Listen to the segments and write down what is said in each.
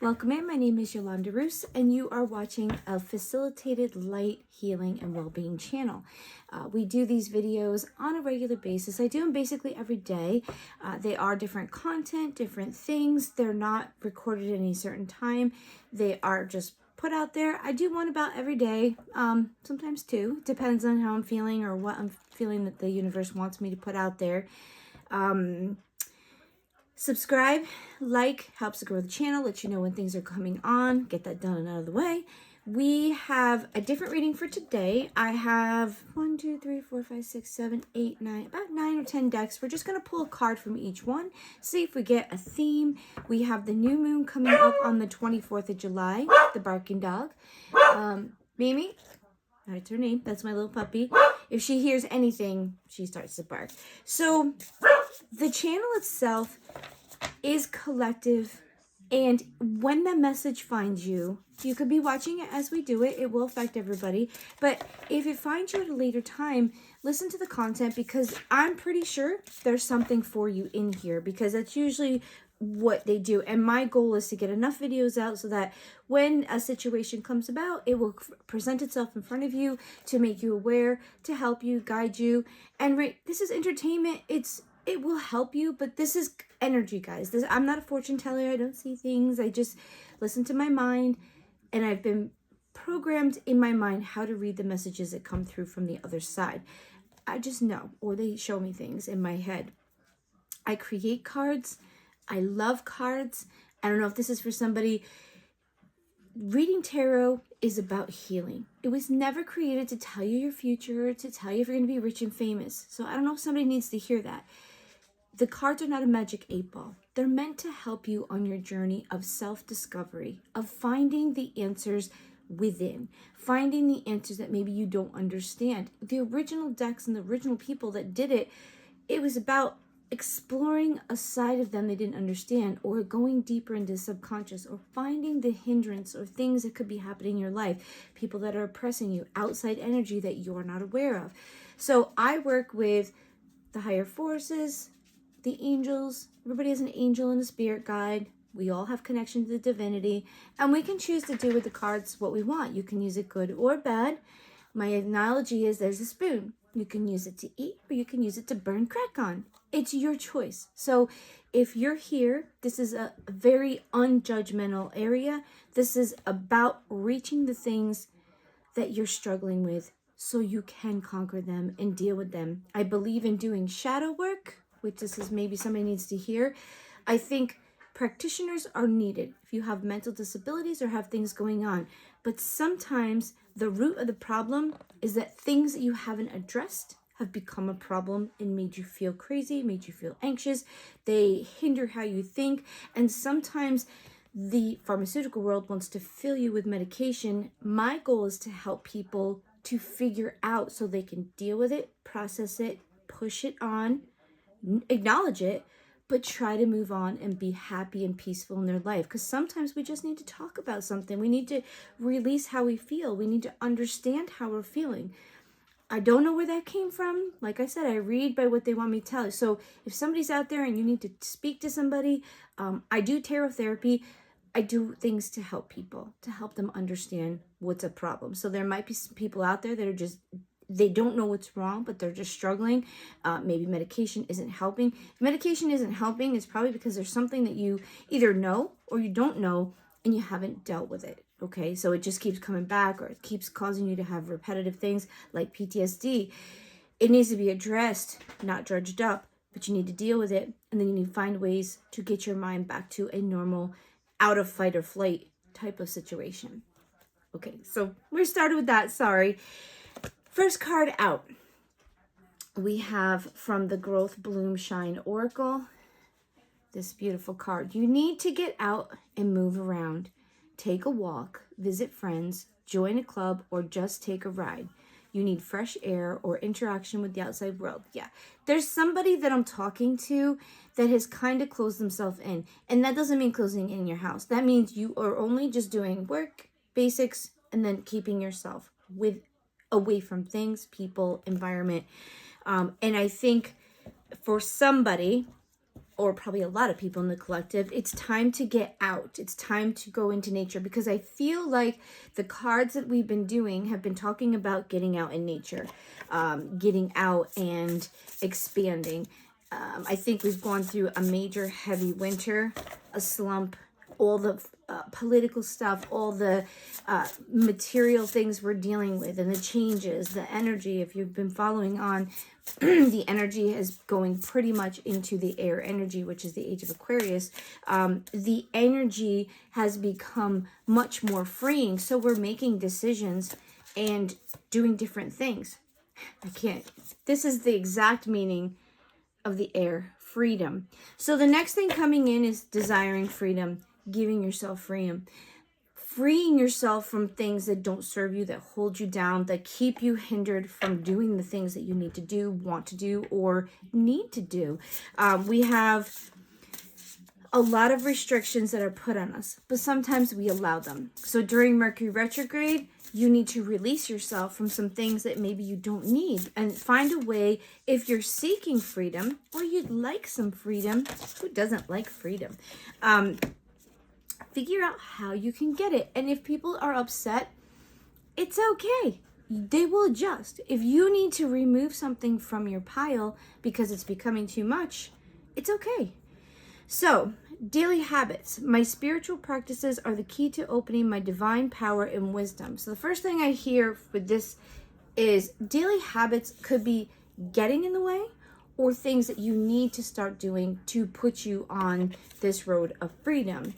Welcome in. My name is Yolanda Roos, and you are watching a facilitated light healing and well-being channel. We do these videos on a regular basis. I do them basically every day. They are different content, different things. They're not recorded at any certain time. They are just put out there. I do one about every day, sometimes two. Depends on how I'm feeling or what I'm feeling that the universe wants me to put out there. Subscribe, like, helps to grow the channel, let you know when things are coming on, get that done and out of the way. We have a different reading for today. I have 1, 2, 3, 4, 5, 6, 7, 8, 9, about 9 or 10 decks. We're just going to pull a card from each one, see if we get a theme. We have the new moon coming up on the 24th of July, the barking dog. Mimi, that's her name, that's my little puppy. If she hears anything, she starts to bark. So the channel itself is collective, and when the message finds you, you could be watching it as we do it. It will affect everybody, but if it finds you at a later time, listen to the content, because I'm pretty sure there's something for you in here, because that's usually what they do. And my goal is to get enough videos out so that when a situation comes about, it will present itself in front of you to make you aware, to help you, guide you. And this is entertainment. It will help you, but this is energy, guys. I'm not a fortune teller. I don't see things. I just listen to my mind, and I've been programmed in my mind how to read the messages that come through from the other side. I just know, or they show me things in my head. I create cards. I love cards. I don't know if this is for somebody. Reading tarot is about healing. It was never created to tell you your future, to tell you if you're going to be rich and famous. So I don't know if somebody needs to hear that. The cards are not a magic 8-ball. They're meant to help you on your journey of self-discovery, of finding the answers within, finding the answers that maybe you don't understand. The original decks and the original people that did it, it was about exploring a side of them they didn't understand, or going deeper into subconscious, or finding the hindrance or things that could be happening in your life, people that are oppressing you, outside energy that you're not aware of. So I work with the higher forces, the angels. Everybody has an angel and a spirit guide. We all have connection to the divinity, and we can choose to do with the cards what we want. You can use it good or bad. My analogy is there's a spoon. You can use it to eat, or you can use it to burn crack on. It's your choice. So if you're here, this is a very unjudgmental area. This is about reaching the things that you're struggling with so you can conquer them and deal with them. I believe in doing shadow work, which this is maybe somebody needs to hear. I think practitioners are needed if you have mental disabilities or have things going on. But sometimes the root of the problem is that things that you haven't addressed have become a problem and made you feel crazy, made you feel anxious. They hinder how you think. And sometimes the pharmaceutical world wants to fill you with medication. My goal is to help people to figure out so they can deal with it, process it, push it on, acknowledge it, but try to move on and be happy and peaceful in their life. Because sometimes we just need to talk about something. We need to release how we feel. We need to understand how we're feeling. I don't know where that came from. Like I said, I read by what they want me to tell you. So if somebody's out there and you need to speak to somebody, I do tarot therapy. I do things to help people, to help them understand what's a problem. So there might be some people out there that are just, they don't know what's wrong, but they're just struggling. Maybe medication isn't helping. If medication isn't helping, it's probably because there's something that you either know or you don't know and you haven't dealt with it. Okay, so it just keeps coming back, or it keeps causing you to have repetitive things like PTSD. It needs to be addressed, not dredged up, but you need to deal with it. And then you need to find ways to get your mind back to a normal, out of fight or flight type of situation. Okay, so we're started with that. Sorry. First card out, we have from the Growth Bloom Shine Oracle, this beautiful card. You need to get out and move around. Take a walk, visit friends, join a club, or just take a ride. You need fresh air or interaction with the outside world. Yeah, there's somebody that I'm talking to that has kind of closed themselves in. And that doesn't mean closing in your house. That means you are only just doing work, basics, and then keeping yourself away from things, people, environment. And I think for somebody, or probably a lot of people in the collective, it's time to get out. It's time to go into nature, because I feel like the cards that we've been doing have been talking about getting out in nature, getting out and expanding. I think we've gone through a major heavy winter, a slump, all the political stuff, all the material things we're dealing with, and the changes, the energy. If you've been following on, the energy is going pretty much into the air energy, which is the age of Aquarius. The energy has become much more freeing. So we're making decisions and doing different things. This is the exact meaning of the air, freedom. So the next thing coming in is desiring freedom, giving yourself freedom, freeing yourself from things that don't serve you, that hold you down, that keep you hindered from doing the things that you need to do, want to do, or need to do. We have a lot of restrictions that are put on us, but sometimes we allow them. So during Mercury retrograde, you need to release yourself from some things that maybe you don't need, and find a way. If you're seeking freedom, or you'd like some freedom, who doesn't like freedom? Figure out how you can get it. And if people are upset, it's okay. They will adjust. If you need to remove something from your pile because it's becoming too much, it's okay. So, daily habits. My spiritual practices are the key to opening my divine power and wisdom. So the first thing I hear with this is daily habits could be getting in the way, or things that you need to start doing to put you on this road of freedom.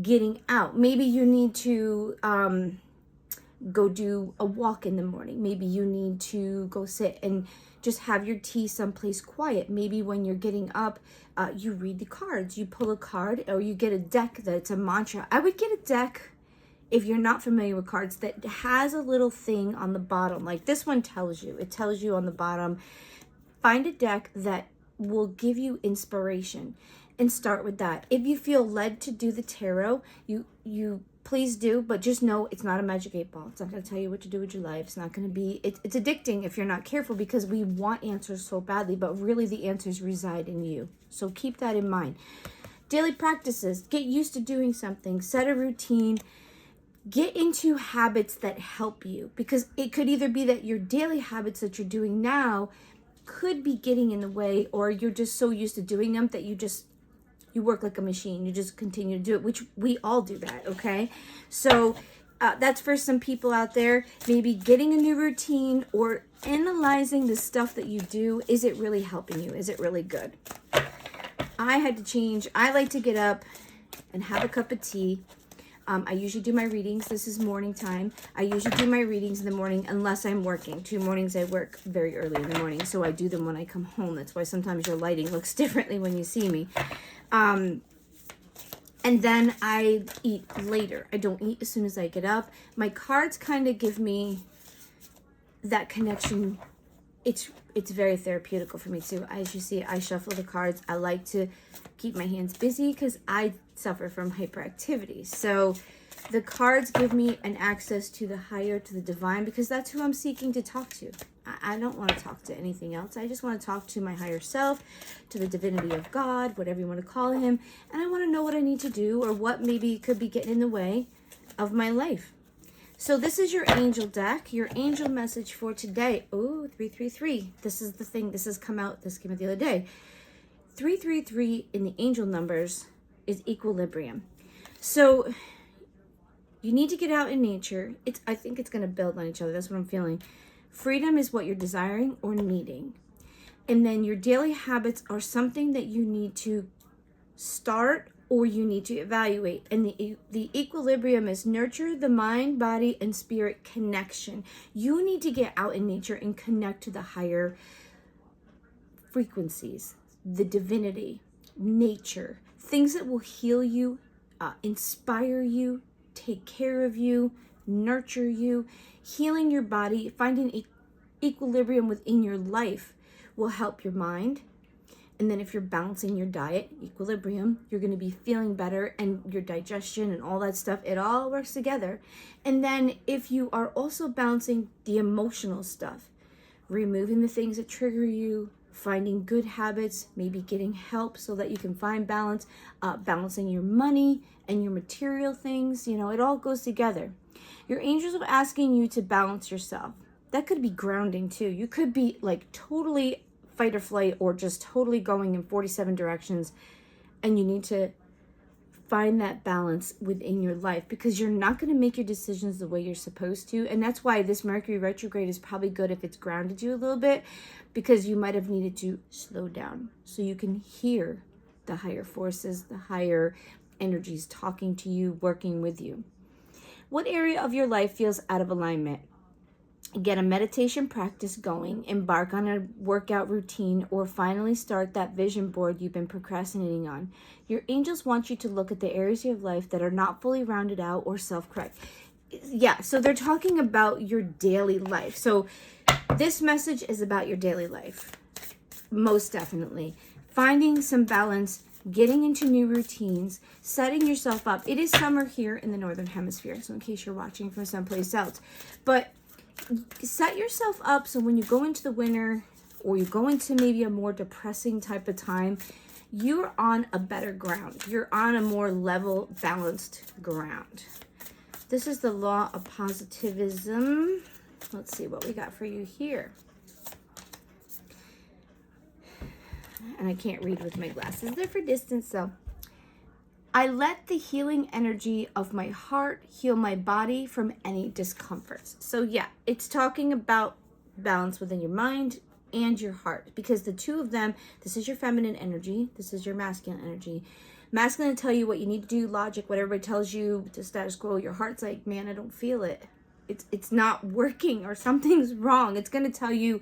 Getting out. Maybe you need to go do a walk in the morning. Maybe you need to go sit and just have your tea someplace quiet. Maybe when you're getting up, you read the cards. You pull a card, or you get a deck that's a mantra. I would get a deck, if you're not familiar with cards, that has a little thing on the bottom. Like this one tells you. It tells you on the bottom. Find a deck that will give you inspiration, and start with that. If you feel led to do the tarot, you please do, but just know it's not a magic 8 ball. It's not going to tell you what to do with your life. It's not going to be, it's addicting if you're not careful, because we want answers so badly, but really the answers reside in you. So keep that in mind. Daily practices. Get used to doing something. Set a routine. Get into habits that help you, because it could either be that your daily habits that you're doing now could be getting in the way, or you're just so used to doing them that you work like a machine. You just continue to do it, which we all do that, okay? So that's for some people out there. Maybe getting a new routine, or analyzing the stuff that you do. Is it really helping you? Is it really good? I had to change. I like to get up and have a cup of tea. I usually do my readings. This is morning time. I usually do my readings in the morning unless I'm working. 2 mornings I work very early in the morning, so I do them when I come home. That's why sometimes your lighting looks differently when you see me. And then I eat later. I don't eat as soon as I get up. My cards kind of give me that connection. It's very therapeutical for me too. As you see, I shuffle the cards. I like to keep my hands busy because I suffer from hyperactivity. So the cards give me an access to the higher, to the divine, because that's who I'm seeking to talk to. I don't want to talk to anything else. I just want to talk to my higher self, to the divinity of God, whatever you want to call him. And I want to know what I need to do, or what maybe could be getting in the way of my life. So this is your angel deck, your angel message for today. Oh, 333. This is the thing. This came out the other day. 333 in the angel numbers is equilibrium. So you need to get out in nature. I think it's going to build on each other. That's what I'm feeling. Freedom is what you're desiring or needing. And then your daily habits are something that you need to start or you need to evaluate. And the equilibrium is nurture the mind, body, and spirit connection. You need to get out in nature and connect to the higher frequencies, the divinity, nature, things that will heal you, inspire you, take care of you, nurture you. Healing your body, finding equilibrium within your life will help your mind. And then if you're balancing your diet, equilibrium, you're going to be feeling better, and your digestion and all that stuff, it all works together. And then if you are also balancing the emotional stuff, removing the things that trigger you, finding good habits, maybe getting help so that you can find balance, balancing your money and your material things. You know, it all goes together. Your angels are asking you to balance yourself. That could be grounding too. You could be like totally fight or flight, or just totally going in 47 directions, and you need to find that balance within your life, because you're not going to make your decisions the way you're supposed to. And that's why this Mercury retrograde is probably good if it's grounded you a little bit, because you might have needed to slow down so you can hear the higher forces, the higher energies talking to you, working with you. What area of your life feels out of alignment? Get a meditation practice going, embark on a workout routine, or finally start that vision board you've been procrastinating on. Your angels want you to look at the areas of your life that are not fully rounded out or self-correct. Yeah, so they're talking about your daily life. So this message is about your daily life, most definitely. Finding some balance, getting into new routines, setting yourself up. It is summer here in the Northern Hemisphere, so in case you're watching from someplace else. But set yourself up so when you go into the winter, or you go into maybe a more depressing type of time, you're on a better ground. You're on a more level, balanced ground. This is the law of positivism. Let's see what we got for you here. And I can't read with my glasses. They're for distance, so. I let the healing energy of my heart heal my body from any discomforts. So yeah, it's talking about balance within your mind and your heart, because the two of them, this is your feminine energy, this is your masculine energy. Masculine tell you what you need to do, logic, what everybody tells you, to status quo. Your heart's like, man, I don't feel it. It's not working, or something's wrong. It's going to tell you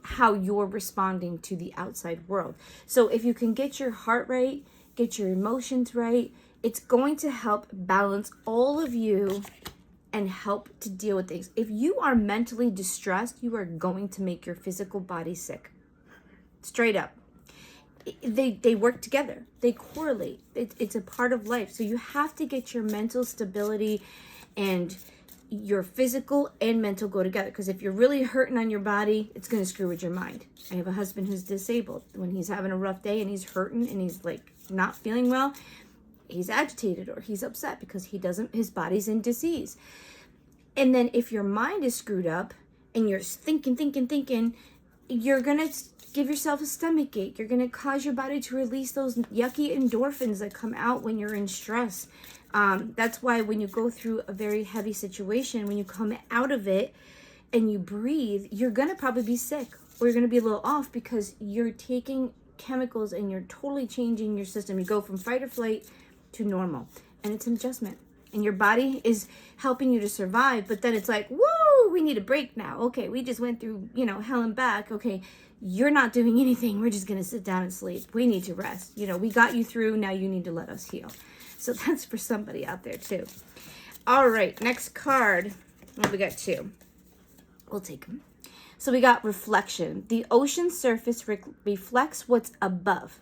how you're responding to the outside world. So if you can get your heart right, get your emotions right, it's going to help balance all of you and help to deal with things. If you are mentally distressed, you are going to make your physical body sick. Straight up. They work together. They correlate. It's a part of life. So you have to get your mental stability and your physical and mental go together. Because if you're really hurting on your body, it's going to screw with your mind. I have a husband who's disabled. When he's having a rough day and he's hurting and he's like not feeling well, he's agitated or he's upset because his body's in disease. And then if your mind is screwed up and you're thinking, you're going to give yourself a stomach ache. You're going to cause your body to release those yucky endorphins that come out when you're in stress. That's why when you go through a very heavy situation, when you come out of it and you breathe, you're going to probably be sick, or you're going to be a little off, because you're taking chemicals and you're totally changing your system. You go from fight or flight to normal, and it's an adjustment. And your body is helping you to survive, but then it's like, woo, we need a break now. Okay, we just went through, hell and back. Okay, you're not doing anything. We're just going to sit down and sleep. We need to rest. We got you through. Now you need to let us heal. So that's for somebody out there too. All right, next card. Well, we got two. We'll take them. So we got reflection. The ocean surface reflects what's above.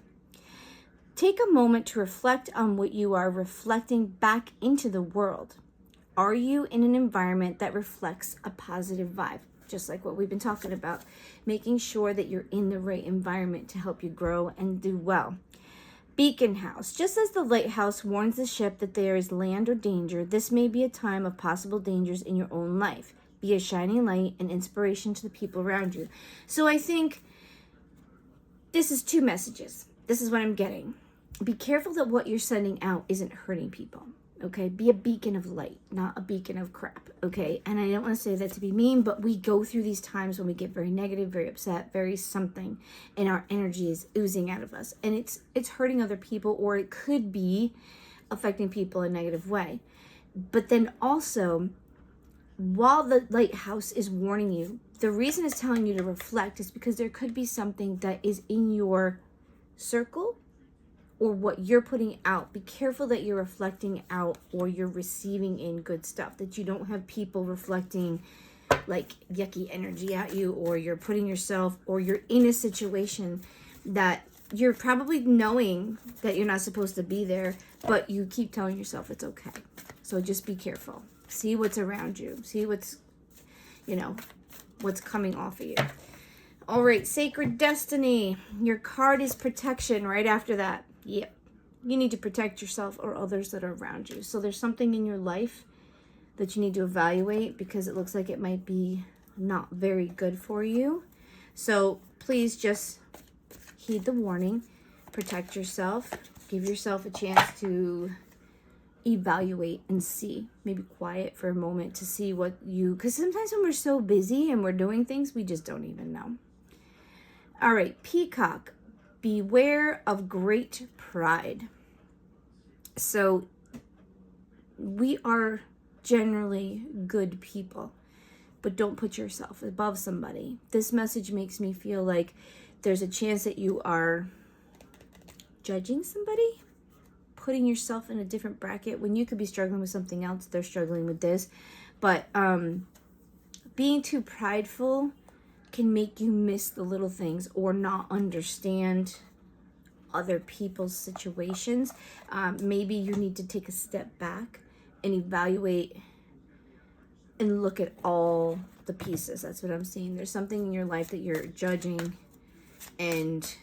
Take a moment to reflect on what you are reflecting back into the world. Are you in an environment that reflects a positive vibe? Just like what we've been talking about, making sure that you're in the right environment to help you grow and do well. Beacon house. Just as the lighthouse warns the ship that there is land or danger, this may be a time of possible dangers in your own life. Be a shining light and inspiration to the people around you. So I think this is two messages. This is what I'm getting. Be careful that what you're sending out isn't hurting people. Okay, be a beacon of light, not a beacon of crap. Okay, and I don't want to say that to be mean, but we go through these times when we get very negative, very upset, very something, and our energy is oozing out of us, and it's hurting other people, or it could be affecting people in a negative way. But then also, while the lighthouse is warning you, the reason it's telling you to reflect is because there could be something that is in your circle or what you're putting out. Be careful that you're reflecting out or you're receiving in good stuff, that you don't have people reflecting like yucky energy at you, or you're putting yourself, or you're in a situation that you're probably knowing that you're not supposed to be there, but you keep telling yourself it's okay. So just be careful. See what's around you. See what's, what's coming off of you. All right, Sacred Destiny. Your card is protection right after that. Yep. You need to protect yourself or others that are around you. So there's something in your life that you need to evaluate because it looks like it might be not very good for you. So please just heed the warning. Protect yourself. Give yourself a chance to evaluate and see. Maybe quiet for a moment to see what you... Because sometimes when we're so busy and we're doing things, we just don't even know. All right, Peacock. Beware of great pride. So we are generally good people, but don't put yourself above somebody. This message makes me feel like there's a chance that you are judging somebody, putting yourself in a different bracket when you could be struggling with something else. They're struggling with this. But being too prideful can make you miss the little things or not understand other people's situations. Maybe you need to take a step back and evaluate and look at all the pieces. That's what I'm seeing. There's something in your life that you're judging and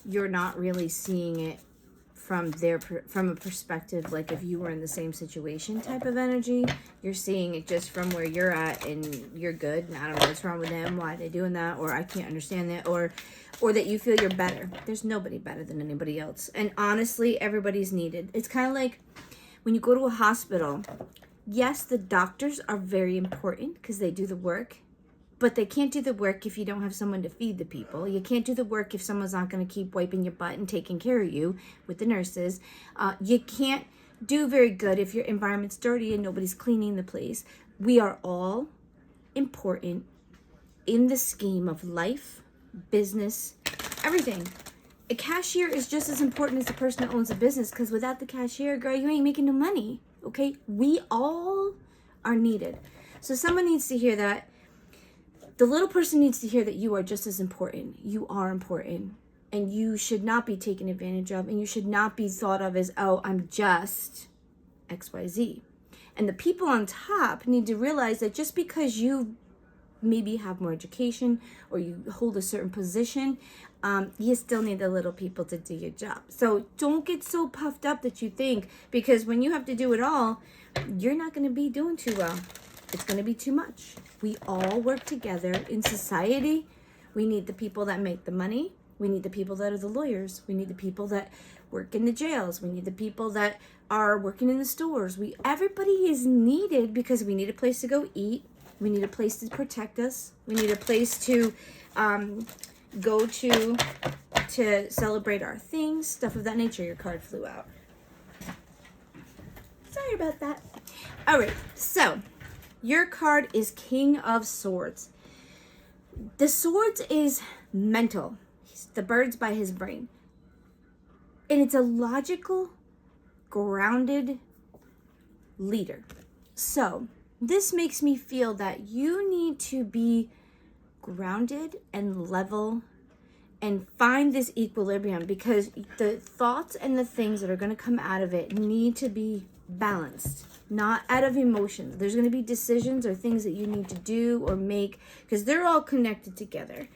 you're not really seeing it from a perspective like if you were in the same situation type of energy. You're seeing it just from where you're at and you're good and I don't know what's wrong with them, why are they doing that, or I can't understand that, or that you feel you're better. There's nobody better than anybody else, and honestly everybody's needed. It's kind of like when you go to a hospital. Yes, the doctors are very important because they do the work, but they can't do the work if you don't have someone to feed the people. You can't do the work if someone's not going to keep wiping your butt and taking care of you with the nurses. You can't do very good if your environment's dirty and nobody's cleaning the place. We are all important in the scheme of life, business, everything. A cashier is just as important as the person that owns a business, because without the cashier, girl, you ain't making no money. Okay? We all are needed. So someone needs to hear that. The little person needs to hear that you are just as important. You are important. And you should not be taken advantage of. And you should not be thought of as, oh, I'm just XYZ. And the people on top need to realize that just because you maybe have more education or you hold a certain position, you still need the little people to do your job. So don't get so puffed up that you think, because when you have to do it all, you're not going to be doing too well. It's going to be too much. We all work together in society. We need the people that make the money. We need the people that are the lawyers. We need the people that work in the jails. We need the people that are working in the stores. Everybody is needed because we need a place to go eat. We need a place to protect us. We need a place to go to celebrate our things, stuff of that nature. Your card flew out. Sorry about that. All right, so your card is King of Swords. The swords is mental. The bird's by his brain. And it's a logical, grounded leader. So this makes me feel that you need to be grounded and level and find this equilibrium, because the thoughts and the things that are going to come out of it need to be balanced, not out of emotions. There's going to be decisions or things that you need to do or make, because they're all connected together.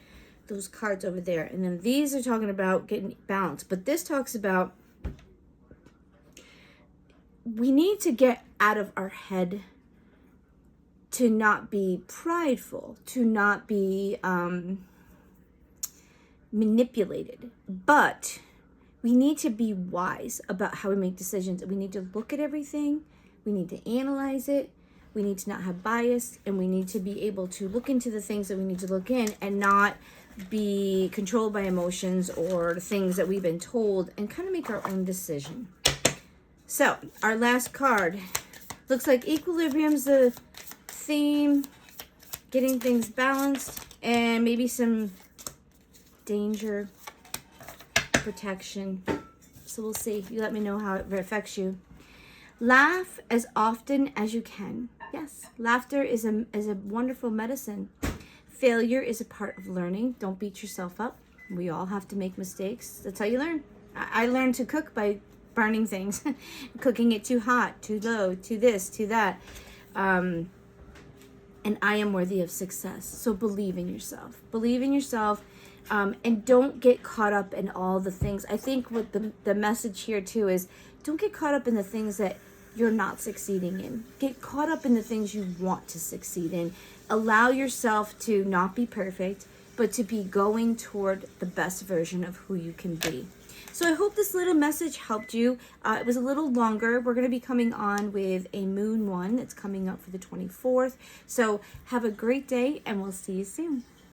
Those cards over there. And then these are talking about getting balanced. But this talks about we need to get out of our head to not be prideful, to not be manipulated. But we need to be wise about how we make decisions. We need to look at everything. We need to analyze it. We need to not have bias. And we need to be able to look into the things that we need to look in and not be controlled by emotions or things that we've been told, and kind of make our own decision. So our last card looks like equilibrium's the theme, getting things balanced, and maybe some danger, protection. So we'll see. You let me know how it affects you. Laugh as often as you can. Yes, laughter is a wonderful medicine. Failure is a part of learning. Don't beat yourself up. We all have to make mistakes. That's how you learn. I learned to cook by burning things, cooking it too hot, too low, too this, too that. and I am worthy of success. So believe in yourself. Believe in yourself, and don't get caught up in all the things. I think what the message here too is, don't get caught up in the things that you're not succeeding in. Get caught up in the things you want to succeed in. Allow yourself to not be perfect, but to be going toward the best version of who you can be. So I hope this little message helped you. It was a little longer. We're going to be coming on with a moon one that's coming up for the 24th. So have a great day, and we'll see you soon.